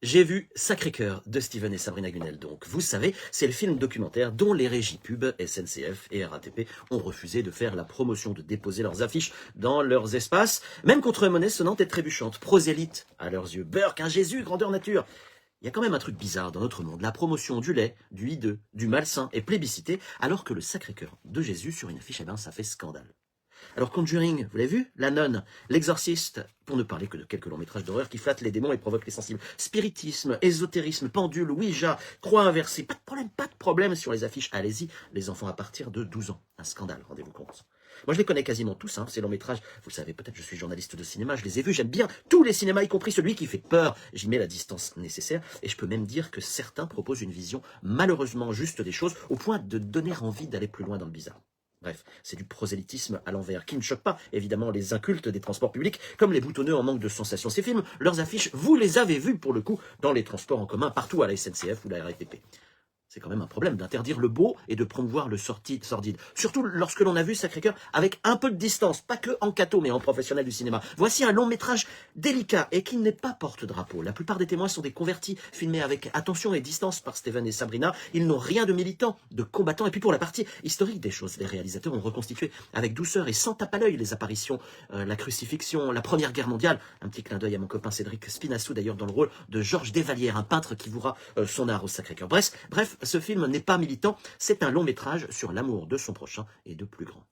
J'ai vu Sacré-Cœur de Steven et Sabrina Gunel. Donc, vous savez, c'est le film documentaire dont les régies pub, SNCF et RATP, ont refusé de faire la promotion, de déposer leurs affiches dans leurs espaces, même contre monnaie sonnante et trébuchante. Prosélyte, à leurs yeux. Burke, un Jésus, grandeur nature. Il y a quand même un truc bizarre dans notre monde. La promotion du lait, du hideux, du malsain est plébiscitée, alors que le Sacré-Cœur de Jésus sur une affiche, ça fait scandale. Alors Conjuring, vous l'avez vu? La Nonne, L'Exorciste, pour ne parler que de quelques longs métrages d'horreur qui flattent les démons et provoquent les sensibles. Spiritisme, ésotérisme, pendule, Ouija, croix inversée, pas de problème sur les affiches. Allez-y, les enfants à partir de 12 ans. Un scandale, rendez-vous compte. Moi je les connais quasiment tous, ces longs métrages. Vous le savez peut-être, je suis journaliste de cinéma, je les ai vus, j'aime bien tous les cinémas, y compris celui qui fait peur. J'y mets la distance nécessaire et je peux même dire que certains proposent une vision malheureusement juste des choses au point de donner envie d'aller plus loin dans le bizarre. Bref, c'est du prosélytisme à l'envers, qui ne choque pas, évidemment, les incultes des transports publics, comme les boutonneux en manque de sensations. Ces films, leurs affiches, vous les avez vus, pour le coup, dans les transports en commun, partout à la SNCF ou la RATP. C'est quand même un problème d'interdire le beau et de promouvoir le sordide. Surtout lorsque l'on a vu Sacré-Cœur avec un peu de distance, pas que en cato, mais en professionnel du cinéma. Voici un long métrage délicat et qui n'est pas porte-drapeau. La plupart des témoins sont des convertis, filmés avec attention et distance par Steven et Sabrina. Ils n'ont rien de militant, de combattant. Et puis pour la partie historique des choses, les réalisateurs ont reconstitué avec douceur et sans tape à l'œil les apparitions, la crucifixion, la Première Guerre mondiale. Un petit clin d'œil à mon copain Cédric Spinassou, d'ailleurs, dans le rôle de Georges Desvallières, un peintre qui vouera son art au Sacré-Cœur. Bref, ce film n'est pas militant, c'est un long métrage sur l'amour de son prochain et de plus grand.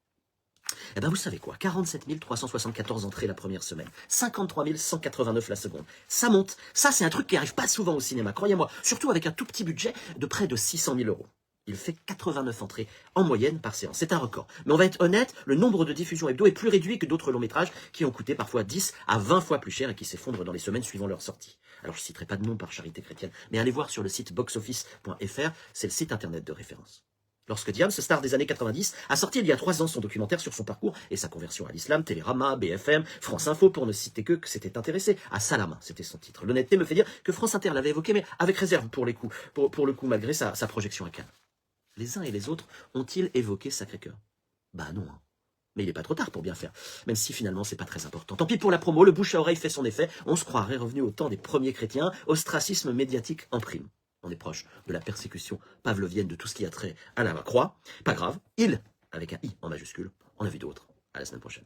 Eh ben vous savez quoi, 47 374 entrées la première semaine, 53 189 la seconde. Ça monte, ça c'est un truc qui arrive pas souvent au cinéma, croyez-moi, surtout avec un tout petit budget de près de 600 000 €. Il fait 89 entrées en moyenne par séance. C'est un record. Mais on va être honnête, le nombre de diffusions hebdo est plus réduit que d'autres longs métrages qui ont coûté parfois 10 à 20 fois plus cher et qui s'effondrent dans les semaines suivant leur sortie. Alors je ne citerai pas de nom par charité chrétienne, mais allez voir sur le site boxoffice.fr, c'est le site internet de référence. Lorsque Diams, star des années 90, a sorti il y a 3 ans son documentaire sur son parcours et sa conversion à l'islam, Télérama, BFM, France Info, pour ne citer que s'était intéressé à Salam, c'était son titre. L'honnêteté me fait dire que France Inter l'avait évoqué, mais avec réserve pour le coup, malgré sa projection à Cannes. Les uns et les autres ont-ils évoqué Sacré-Cœur? Bah non. Mais il n'est pas trop tard pour bien faire, même si finalement c'est pas très important. Tant pis pour la promo, le bouche à oreille fait son effet, on se croirait revenu au temps des premiers chrétiens, ostracisme médiatique en prime. On est proche de la persécution pavlovienne de tout ce qui a trait à la croix. Pas grave, il, avec un I en majuscule, on a vu d'autres. À la semaine prochaine.